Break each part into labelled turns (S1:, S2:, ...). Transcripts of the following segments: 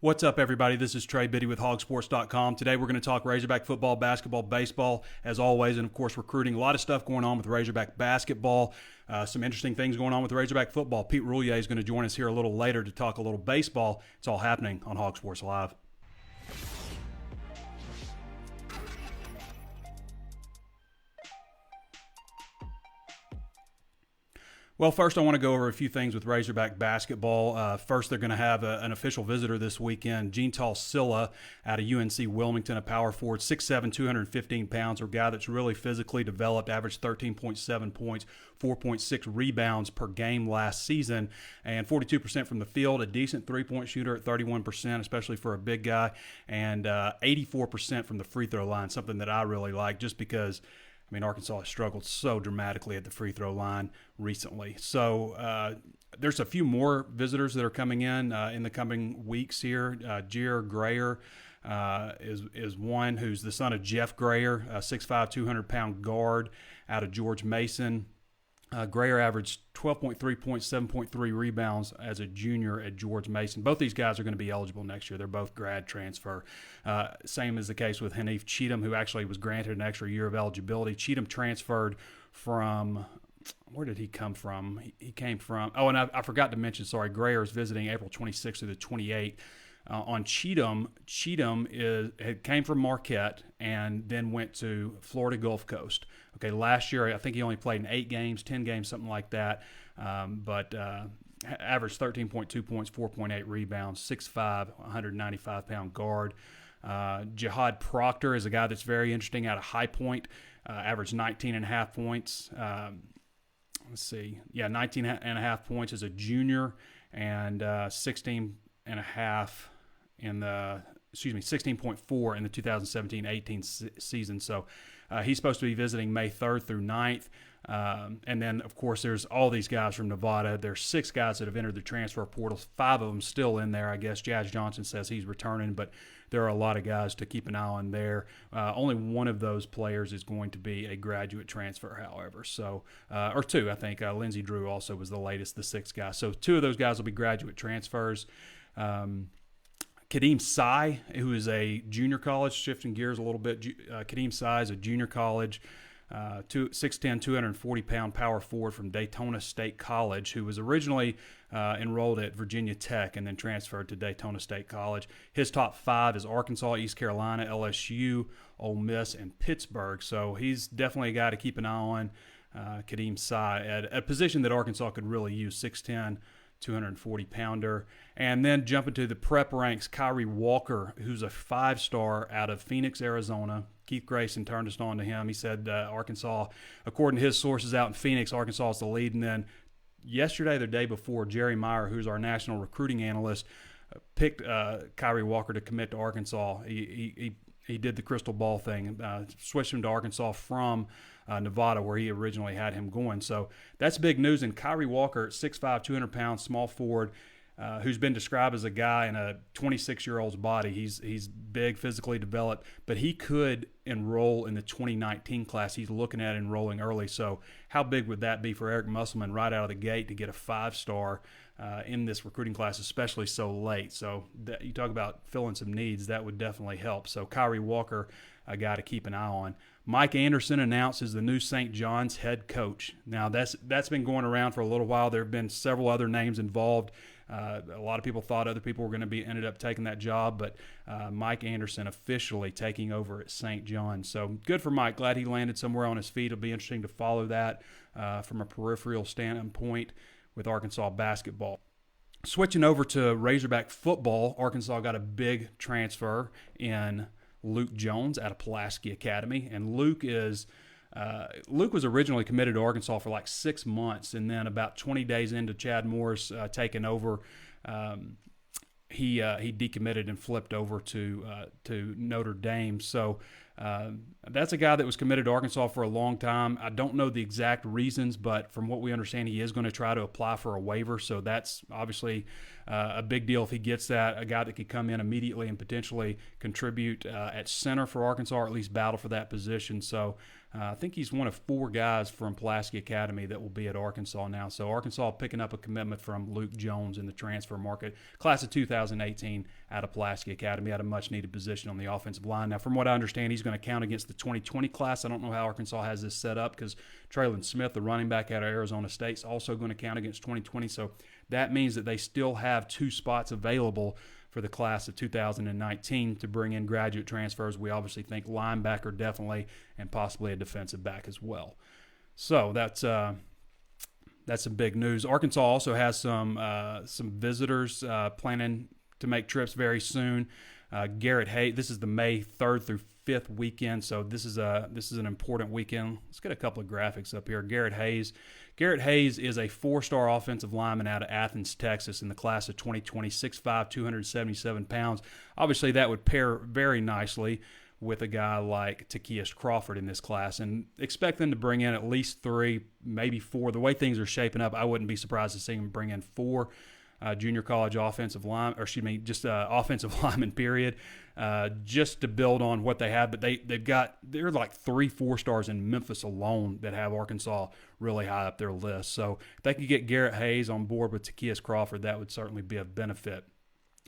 S1: What's up, everybody? This is Trey Biddy with HawgSports.com. Today we're going to talk Razorback football, basketball, baseball, as always, and of course recruiting. A lot of stuff going on with Razorback basketball. Some interesting things going on with Razorback football. Pete Roulier is going to join us here a little later to talk a little baseball. It's all happening on HawgSports Live. Well, first I want to go over a few things with Razorback basketball. First, they're going to have an official visitor this weekend, Jeantal Cylla out of UNC-Wilmington, a power forward, 6'7", 215 pounds, a guy that's really physically developed, averaged 13.7 points, 4.6 rebounds per game last season, and 42% from the field, a decent three-point shooter at 31%, especially for a big guy, and 84% from the free throw line, something that I really like just because Arkansas has struggled so dramatically at the free throw line recently. So there's a few more visitors that are coming in the coming weeks here. Jer Grayer is one who's the son of Jeff Grayer, a 6'5", 200-pound guard out of George Mason. Grayer averaged 12.3 points, 7.3 rebounds as a junior at George Mason. Both these guys are going to be eligible next year. They're both grad transfer. Same is the case with Hanif Cheatham, who actually was granted an extra year of eligibility. Cheatham transferred from – where did he come from? He came from – and I forgot to mention, Grayer is visiting April 26th through the 28th. On Cheatham came from Marquette and then went to Florida Gulf Coast. Okay, last year I think he only played in 8 games, 10 games, something like that, but averaged 13.2 points, 4.8 rebounds, 6'5", 195-pound guard. Jihad Proctor is a guy that's very interesting out of High Point, averaged 19.5 points. 19.5 points as a junior and 16.5 in the 16.4 in the 2017-18 season. So he's supposed to be visiting May 3rd through 9th. And then, of course, there's all these guys from Nevada. There's 6 guys that have entered the transfer portal. 5 of them still in there, I guess. Jazz Johnson says he's returning, but there are a lot of guys to keep an eye on there. Only one of those players is going to be a graduate transfer, however. So, or 2, I think. Lindsey Drew also was the latest, the 6th guy. So 2 of those guys will be graduate transfers. Kadeem Sy, who is a junior college, shifting gears a little bit. Kadeem Sy is a junior college, 6'10", 240-pound power forward from Daytona State College, who was originally enrolled at Virginia Tech and then transferred to Daytona State College. His top 5 is Arkansas, East Carolina, LSU, Ole Miss, and Pittsburgh. So he's definitely a guy to keep an eye on, Kadeem Sy, at a position that Arkansas could really use, 6'10", 240-pounder. And then jumping to the prep ranks, Kyrie Walker, who's a 5-star out of Phoenix, Arizona. Keith Grayson turned us on to him. He said Arkansas, according to his sources out in Phoenix, Arkansas is the lead. And then yesterday, the day before, Jerry Meyer, who's our national recruiting analyst, picked Kyrie Walker to commit to Arkansas. He did the crystal ball thing, switched him to Arkansas from Nevada, where he originally had him going. So that's big news. And Kyrie Walker, 6'5", 200 pounds, small forward, who's been described as a guy in a 26-year-old's body. He's big, physically developed, but he could enroll in the 2019 class. He's looking at enrolling early. So how big would that be for Eric Musselman right out of the gate to get a 5-star in this recruiting class, especially so late? So you talk about filling some needs, that would definitely help. So Kyrie Walker, a guy to keep an eye on. Mike Anderson announced as the new St. John's head coach. Now, that's been going around for a little while. There have been several other names involved. A lot of people thought other people were going to ended up taking that job, but Mike Anderson officially taking over at St. John's. So good for Mike. Glad he landed somewhere on his feet. It'll be interesting to follow that from a peripheral standpoint with Arkansas basketball. Switching over to Razorback football, Arkansas got a big transfer in Luke Jones out of Pulaski Academy, and Luke was originally committed to Arkansas for like 6 months, and then about 20 days into Chad Morris taking over, he decommitted and flipped over to Notre Dame. So that's a guy that was committed to Arkansas for a long time. I don't know the exact reasons, but from what we understand, he is going to try to apply for a waiver. So that's obviously a big deal if he gets that, a guy that could come in immediately and potentially contribute at center for Arkansas, or at least battle for that position. So I think he's one of 4 guys from Pulaski Academy that will be at Arkansas now. So Arkansas picking up a commitment from Luke Jones in the transfer market. Class of 2018 out of Pulaski Academy, at a much-needed position on the offensive line. Now, from what I understand, he's going to count against the 2020 class. I don't know how Arkansas has this set up because Traylon Smith, the running back out of Arizona State, is also going to count against 2020. So that means that they still have 2 spots available for the class of 2019 to bring in graduate transfers. We obviously think linebacker definitely, and possibly a defensive back as well. So that's some big news. Arkansas also has some visitors planning to make trips very soon. Garrett Hayes. This is the May 3rd through 5th weekend, so this is an important weekend. Let's get a couple of graphics up here. Garrett Hayes. Garrett Hayes is a 4-star offensive lineman out of Athens, Texas in the class of 2020, 6'5", 277 pounds. Obviously, that would pair very nicely with a guy like Takias Crawford in this class, and expect them to bring in at least 3, maybe 4. The way things are shaping up, I wouldn't be surprised to see them bring in 4 junior college offensive line, or excuse me, just offensive lineman, period, just to build on what they have. But they're like 3 4-stars in Memphis alone that have Arkansas really high up their list. So if they could get Garrett Hayes on board with Takias Crawford, that would certainly be a benefit.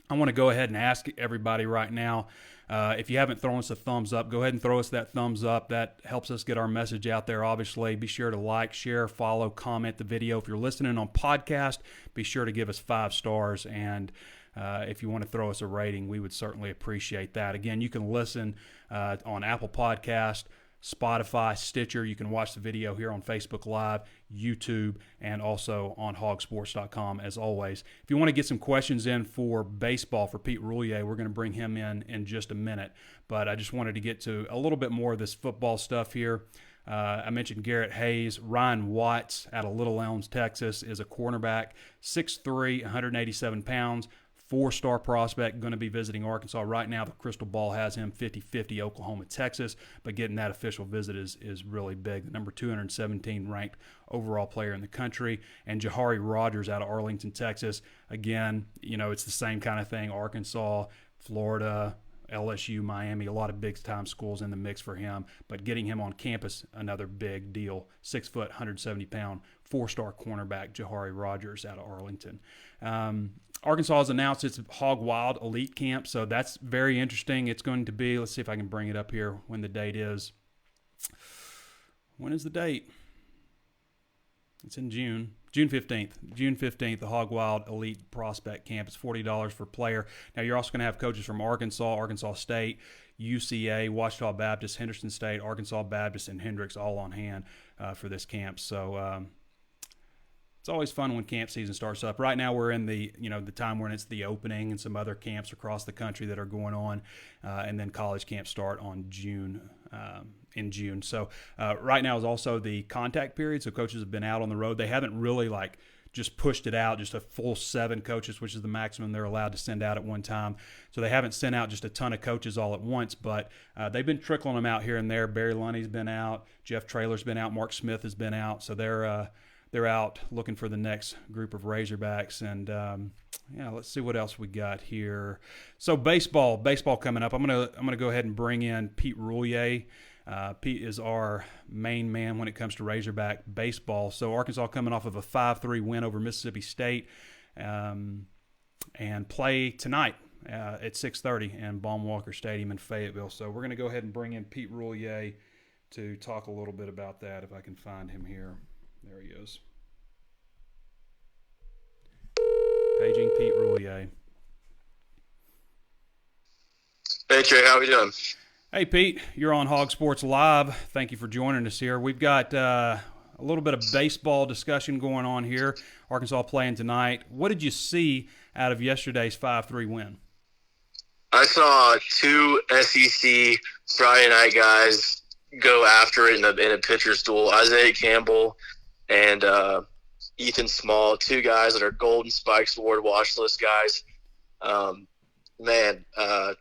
S1: I want to go ahead and ask everybody right now, if you haven't thrown us a thumbs up, go ahead and throw us that thumbs up. That helps us get our message out there, obviously. Be sure to like, share, follow, comment the video. If you're listening on podcast, be sure to give us 5 stars. And if you want to throw us a rating, we would certainly appreciate that. Again, you can listen on Apple Podcast, Spotify, Stitcher. You can watch the video here on Facebook Live, YouTube, and also on HawgSports.com as always. If you want to get some questions in for baseball for Pete Roulier, we're going to bring him in just a minute. But I just wanted to get to a little bit more of this football stuff here. I mentioned Garrett Hayes. Ryan Watts out of Little Elms, Texas, is a cornerback, 6'3", 187 pounds. 4-star prospect, going to be visiting Arkansas. Right now, the crystal ball has him 50-50 Oklahoma, Texas, but getting that official visit is really big. The number 217 ranked overall player in the country. And Jahari Rogers out of Arlington, Texas. Again, it's the same kind of thing. Arkansas, Florida, LSU, Miami, a lot of big-time schools in the mix for him. But getting him on campus, another big deal. 6 foot, 170-pound, 4-star cornerback, Jahari Rogers out of Arlington. Arkansas has announced its Hog Wild Elite Camp, so that's very interesting. It's going to be, let's see if I can bring it up here when the date is. When is the date? It's in June. June 15th. June 15th, the Hog Wild Elite Prospect Camp. It's $40 per player. Now, you're also going to have coaches from Arkansas, Arkansas State, UCA, Ouachita Baptist, Henderson State, Arkansas Baptist, and Hendrix all on hand for this camp. So, it's always fun when camp season starts up. Right now we're in the time when it's the opening and some other camps across the country that are going on, and then college camps start on in June. So right now is also the contact period. So coaches have been out on the road. They haven't really just pushed it out, just a full 7 coaches, which is the maximum they're allowed to send out at one time. So they haven't sent out just a ton of coaches all at once, but they've been trickling them out here and there. Barry Lunny's been out. Jeff Traylor's been out. Mark Smith has been out. So they're out looking for the next group of Razorbacks. And, let's see what else we got here. So baseball coming up. I'm gonna go ahead and bring in Pete Roulier. Pete is our main man when it comes to Razorback baseball. So Arkansas coming off of a 5-3 win over Mississippi State, and play tonight at 6:30 in Baum-Walker Stadium in Fayetteville. So we're going to go ahead and bring in Pete Roulier to talk a little bit about that, if I can find him here. There he is. Paging Pete Roulier.
S2: Hey, Trey, how are we doing?
S1: Hey, Pete, you're on HawgSports Live. Thank you for joining us here. We've got a little bit of baseball discussion going on here. Arkansas playing tonight. What did you see out of yesterday's 5-3 win?
S2: I saw 2 SEC Friday night guys go after it in a pitcher's duel. Isaiah Campbell and Ethan Small, 2 guys that are Golden Spikes Award watch list guys.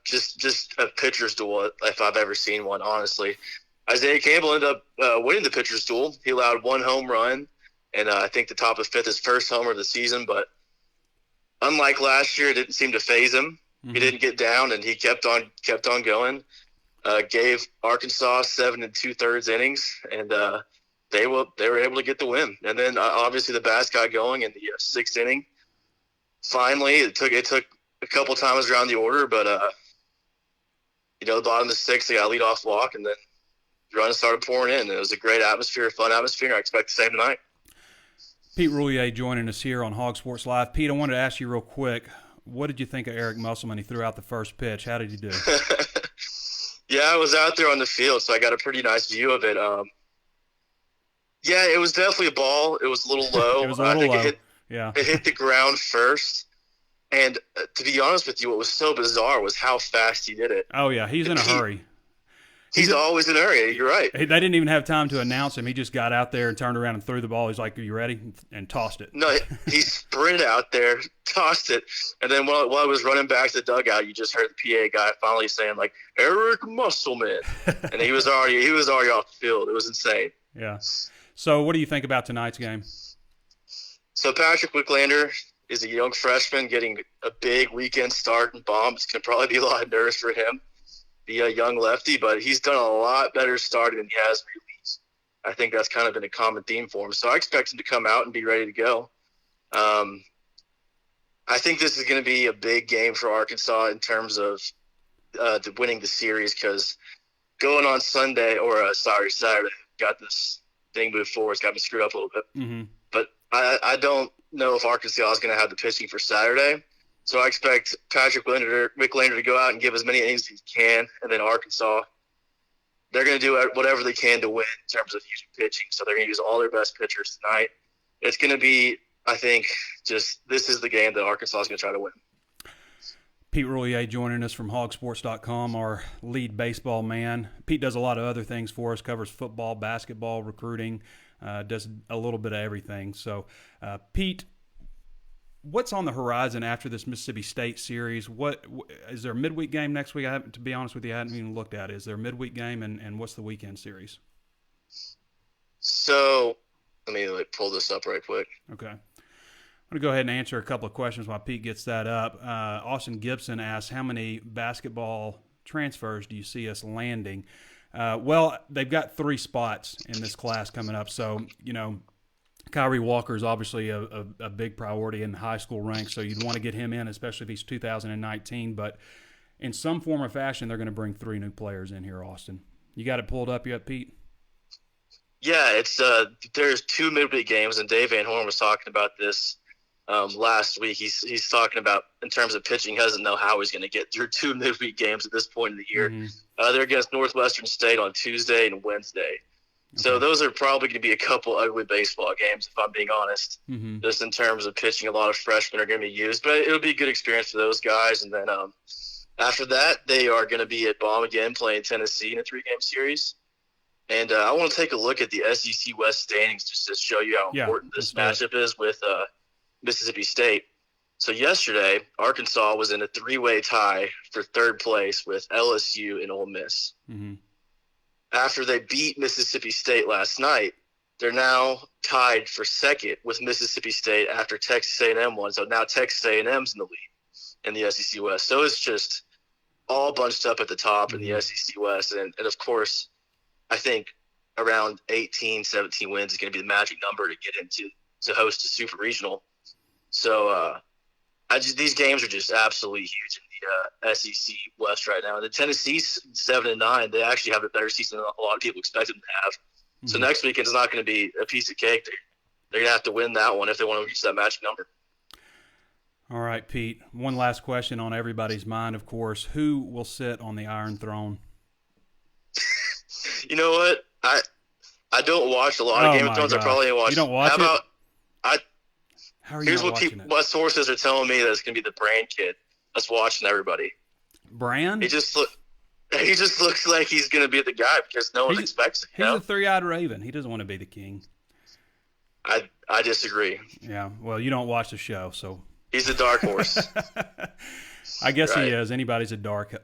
S2: Just a pitcher's duel if I've ever seen one, honestly. Isaiah Campbell ended up winning the pitcher's duel. He allowed 1 home run, and I think the top of 5th, his first homer of the season. But unlike last year, it didn't seem to faze him. Mm-hmm. He didn't get down, and he kept on going. gave Arkansas 7 2/3 innings, and they were able to get the win. And then obviously the bats got going in the sixth inning. Finally, it took a couple times around the order, but the bottom of the sixth, they got a leadoff walk, and then the runs started pouring in. It was a great atmosphere, fun atmosphere. I expect the same tonight.
S1: Pete Roulier joining us here on HawgSports Live. Pete, I wanted to ask you real quick, what did you think of Eric Musselman? He threw out the first pitch. How did he do?
S2: Yeah, I was out there on the field, so I got a pretty nice view of it. Yeah, it was definitely a ball. It was a little low.
S1: It was a little low.
S2: It hit the ground first. And to be honest with you, what was so bizarre was how fast he did it.
S1: Oh, yeah, he's in a hurry.
S2: He's always in a hurry. You're right.
S1: They didn't even have time to announce him. He just got out there and turned around and threw the ball. He's like, "Are you ready?" and tossed it.
S2: No, he sprinted out there, tossed it, and then while I was running back to the dugout, you just heard the PA guy finally saying, like, "Eric Musselman," and he was already off the field. It was insane.
S1: Yeah. So, what do you think about tonight's game?
S2: So Patrick Wicklander is a young freshman getting a big weekend start and bomb. It's going to probably be a lot of nerves for him. Be a young lefty, but he's done a lot better starting than he has released. I think that's kind of been a common theme for him. So I expect him to come out and be ready to go. I think this is going to be a big game for Arkansas in terms of winning the series, because going on Saturday, got this thing moved forward. It's got me screwed up a little bit.
S1: Mm-hmm.
S2: But I don't know if Arkansas is going to have the pitching for Saturday. So I expect Patrick Wicklander to go out and give as many innings as he can, and then Arkansas, they're going to do whatever they can to win in terms of using pitching. So they're going to use all their best pitchers tonight. It's going to be, I think, this is the game that Arkansas is going to try to win.
S1: Pete Roulier joining us from HawgSports.com, our lead baseball man. Pete does a lot of other things for us, covers football, basketball, recruiting, does a little bit of everything. So, Pete, what's on the horizon after this Mississippi State series? What is there a midweek game next week? To be honest with you, I haven't even looked at it. Is there a midweek game, and what's the weekend series?
S2: So let me pull this up right quick.
S1: Okay. I'm going to go ahead and answer a couple of questions while Pete gets that up. Austin Gibson asks, how many basketball transfers do you see us landing? Well, they've got 3 spots in this class coming up, so, Kyrie Walker is obviously a big priority in the high school ranks, so you'd want to get him in, especially if he's 2019. But in some form or fashion, they're going to bring 3 new players in here, Austin. You got it pulled up yet, Pete?
S2: Yeah, it's there's 2 midweek games, and Dave Van Horn was talking about this last week. He's talking about, in terms of pitching, he doesn't know how he's going to get through 2 midweek games at this point in the year. Mm-hmm. They're against Northwestern State on Tuesday and Wednesday. So those are probably going to be a couple ugly baseball games, if I'm being honest, just in terms of pitching. A lot of freshmen are going to be used, but it'll be a good experience for those guys. And then after that, they are going to be at Baum again playing Tennessee in a 3-game series. And I want to take a look at the SEC West standings just to show you how important this matchup is with Mississippi State. So yesterday, Arkansas was in a 3-way tie for 3rd place with LSU and Ole Miss. Mm-hmm. After they beat Mississippi State last night, they're now tied for 2nd with Mississippi State after Texas A&M won. So now Texas A&M's in the lead in the SEC West. So it's just all bunched up at the top in the SEC West. And of course, I think around 18, 17 wins is going to be the magic number to get into to host a super regional. So these games are just absolutely huge in the SEC West right now. And the Tennessee's 7-9. They actually have a better season than a lot of people expect them to have. Mm-hmm. So next weekend is not going to be a piece of cake. They're going to have to win that one if they want to reach that magic number.
S1: All right, Pete. One last question on everybody's mind, of course. Who will sit on the Iron Throne?
S2: You know what? I don't watch a lot of Game of Thrones. I probably ain't watch.
S1: You don't watch it? How are you
S2: Here's
S1: not
S2: what
S1: watching it?
S2: What sources are telling me that it's going to be the Brand kid that's watching everybody.
S1: Brand?
S2: He just looks like he's going to be the guy because no one expects it.
S1: He's a 3-eyed raven. He doesn't want to be the king.
S2: I disagree.
S1: Yeah, well, you don't watch the show, so
S2: he's a dark horse.
S1: I guess he is. Anybody's a dark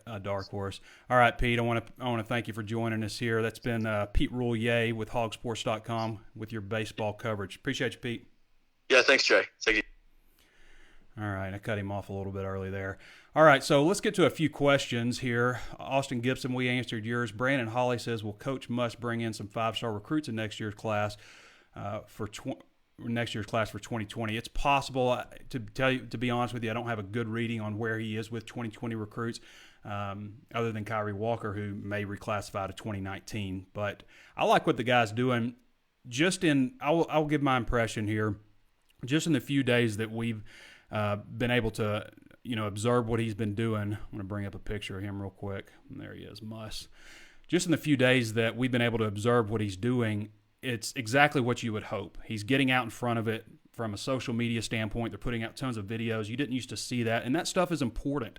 S1: horse. All right, Pete. I want to thank you for joining us here. That's been Pete Roulier with HawgSports.com with your baseball coverage. Appreciate you, Pete.
S2: Yeah, thanks, Jay. Thank you.
S1: All right, I cut him off a little bit early there. All right, so let's get to a few questions here. Austin Gibson, we answered yours. Brandon Holly says, will Coach must bring in some 5-star recruits in next year's class for 2020? It's possible. To be honest with you, I don't have a good reading on where he is with 2020 recruits, other than Kyrie Walker, who may reclassify to 2019. But I like what the guy's doing. I'll give my impression here. Just in the few days that we've been able to, observe what he's been doing. I'm going to bring up a picture of him real quick. There he is, Muss. Just in the few days that we've been able to observe what he's doing, it's exactly what you would hope. He's getting out in front of it from a social media standpoint. They're putting out tons of videos. You didn't used to see that, and that stuff is important.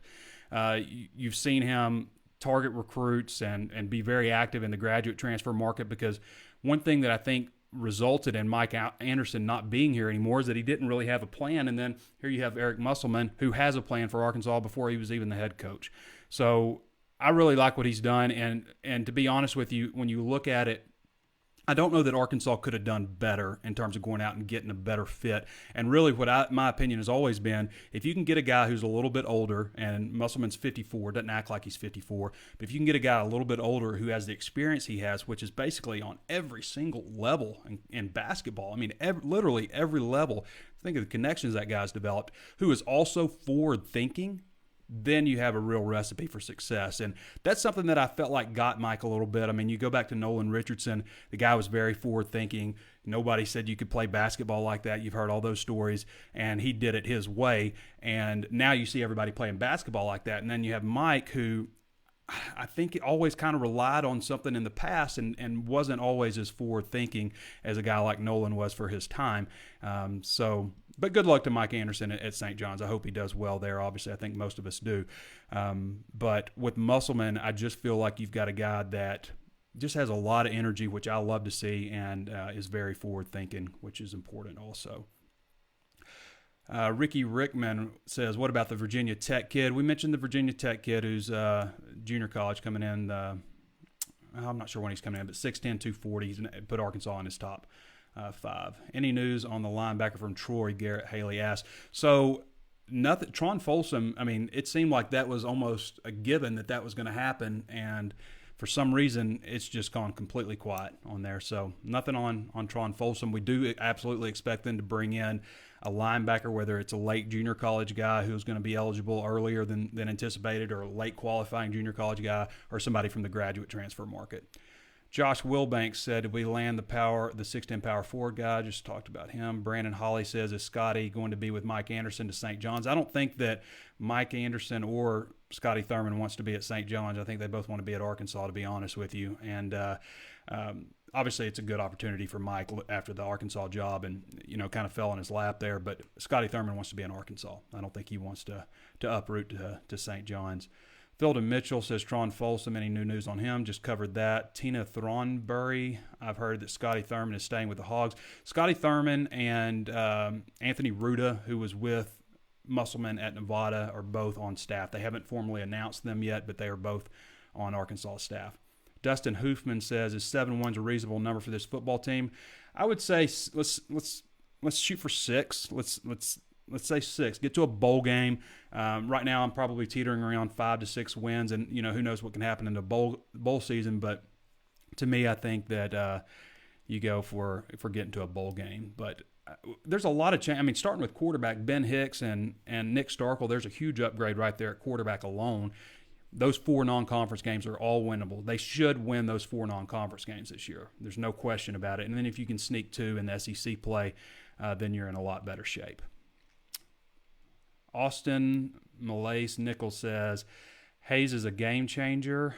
S1: You've seen him target recruits and be very active in the graduate transfer market, because one thing that I think resulted in Mike Anderson not being here anymore is that he didn't really have a plan. And then here you have Eric Musselman, who has a plan for Arkansas before he was even the head coach. So I really like what he's done. And to be honest with you, when you look at it, I don't know that Arkansas could have done better in terms of going out and getting a better fit. And really my opinion has always been, if you can get a guy who's a little bit older, and Musselman's 54, doesn't act like he's 54, but if you can get a guy a little bit older who has the experience he has, which is basically on every single level in basketball, I mean, literally every level, think of the connections that guy's developed, who is also forward-thinking, then you have a real recipe for success. And that's something that I felt like got Mike a little bit. I mean, you go back to Nolan Richardson, the guy was very forward-thinking. Nobody said you could play basketball like that. You've heard all those stories, and he did it his way. And now you see everybody playing basketball like that. And then you have Mike, who I think always kind of relied on something in the past and wasn't always as forward-thinking as a guy like Nolan was for his time. But good luck to Mike Anderson at St. John's. I hope he does well there. Obviously, I think most of us do. But with Musselman, I just feel like you've got a guy that just has a lot of energy, which I love to see, and is very forward-thinking, which is important also. Ricky Rickman says, what about the Virginia Tech kid? We mentioned the Virginia Tech kid who's junior college coming in. I'm not sure when he's coming in, but 6'10", 240. He's put Arkansas in his top 5. Any news on the linebacker from Troy? Garrett Haley asked. So nothing. Tron Folsom, I mean, it seemed like that was almost a given that was going to happen, and for some reason, it's just gone completely quiet on there. So nothing on Tron Folsom. We do absolutely expect them to bring in a linebacker, whether it's a late junior college guy who's going to be eligible earlier than anticipated, or a late qualifying junior college guy, or somebody from the graduate transfer market. Josh Wilbanks said, did we land the 6'10" power forward guy? Just talked about him. Brandon Holly says, is Scotty going to be with Mike Anderson to St. John's? I don't think that Mike Anderson or Scotty Thurman wants to be at St. John's. I think they both want to be at Arkansas, to be honest with you. And obviously it's a good opportunity for Mike after the Arkansas job, and kind of fell in his lap there. But Scotty Thurman wants to be in Arkansas. I don't think he wants to uproot to St. John's. Philden Mitchell says, Tron Folsom, any new news on him? Just covered that. Tina Thornberry, I've heard that Scotty Thurman is staying with the Hogs. Scotty Thurman and Anthony Ruda, who was with Musselman at Nevada, are both on staff. They haven't formally announced them yet, but they are both on Arkansas staff. Dustin Hoofman says, is 7-1 a reasonable number for this football team? I would say let's shoot for 6. Let's say 6. Get to a bowl game. Right now, I'm probably teetering around 5 to 6 wins, and who knows what can happen in the bowl season. But to me, I think that you go for getting to a bowl game. But there's a lot of change. I mean, starting with quarterback Ben Hicks and Nick Starkel, there's a huge upgrade right there at quarterback alone. Those 4 non-conference games are all winnable. They should win those 4 non-conference games this year. There's no question about it. And then if you can sneak 2 in the SEC play, then you're in a lot better shape. Austin Malace Nichols says, Hayes is a game changer.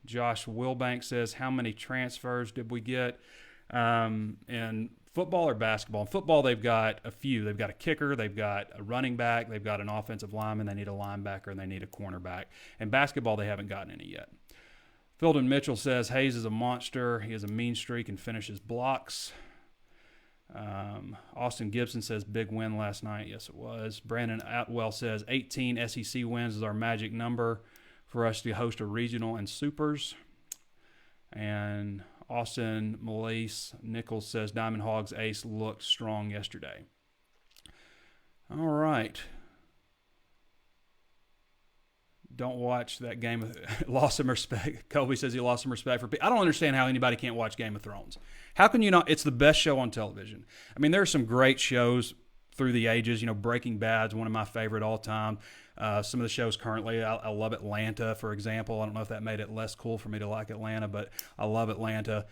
S1: Josh Wilbank says, how many transfers did we get? In football or basketball? In football, they've got a few. They've got a kicker, they've got a running back, they've got an offensive lineman, they need a linebacker, and they need a cornerback. In basketball, they haven't gotten any yet. Philden Mitchell says, Hayes is a monster. He has a mean streak and finishes blocks. Austin Gibson says, big win last night. Yes, it was. Brandon Atwell says, 18 SEC wins is our magic number for us to host a regional and supers. And Austin Malace Nichols says, Diamond Hogs ace looked strong yesterday. All right. don't watch that game. Lost some respect. Kobe says he lost some respect for Pete. I don't understand how anybody can't watch Game of Thrones. How can you not? It's the best show on television. I mean, there are some great shows through the ages. Breaking Bad's one of my favorite all time. Some of the shows currently, I love Atlanta, for example. I don't know if that made it less cool for me to like Atlanta, but I love Atlanta.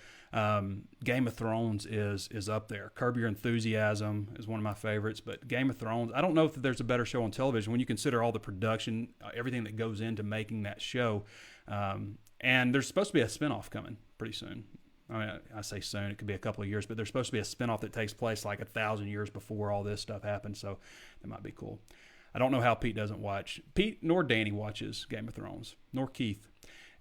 S1: Game of Thrones is up there. Curb Your Enthusiasm is one of my favorites, but Game of Thrones, I don't know if there's a better show on television when you consider all the production, everything that goes into making that show. And there's supposed to be a spinoff coming pretty soon. I mean, I say soon, it could be a couple of years, but there's supposed to be a spinoff that takes place like 1,000 years before all this stuff happened, so that might be cool. I don't know how Pete doesn't watch. Pete nor Danny watches Game of Thrones, nor Keith.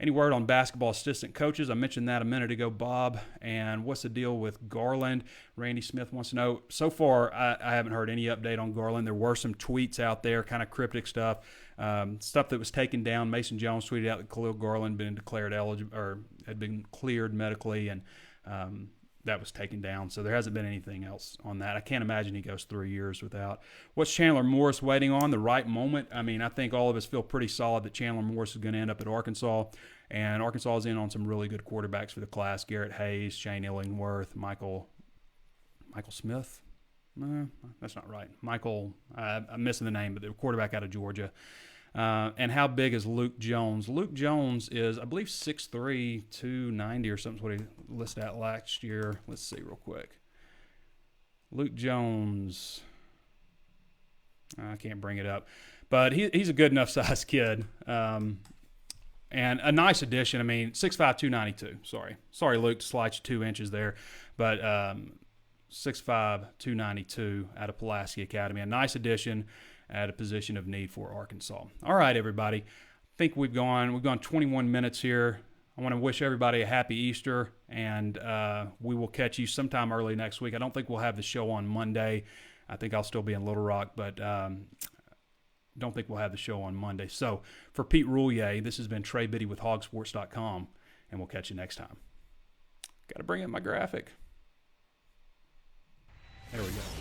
S1: Any word on basketball assistant coaches? I mentioned that a minute ago, Bob. And what's the deal with Garland? Randy Smith wants to know. So far, I haven't heard any update on Garland. There were some tweets out there, kind of cryptic stuff, stuff that was taken down. Mason Jones tweeted out that Khalil Garland had been declared eligible or had been cleared medically, and that was taken down. So there hasn't been anything else on that. I can't imagine he goes 3 years without. What's Chandler Morris waiting on? The right moment. I mean, I think all of us feel pretty solid that Chandler Morris is going to end up at Arkansas. And Arkansas is in on some really good quarterbacks for the class. Garrett Hayes, Shane Illingworth, Michael Smith. No, that's not right. I'm missing the name, but the quarterback out of Georgia. And how big is Luke Jones? Luke Jones is, I believe, 6'3", 290 or something is what he listed at last year. Let's see real quick. Luke Jones, I can't bring it up. But he's a good enough sized kid. And a nice addition. I mean, 6'5", 292. Sorry, Luke, to slide you 2 inches there. But 6'5", 292 out of Pulaski Academy. A nice addition at a position of need for Arkansas. All right, everybody. I think we've gone 21 minutes here. I want to wish everybody a happy Easter, and we will catch you sometime early next week. I don't think we'll have the show on Monday. I think I'll still be in Little Rock, but don't think we'll have the show on Monday. So for Pete Roulier, this has been Trey Biddy with HawgSports.com, and we'll catch you next time. Got to bring in my graphic. There we go.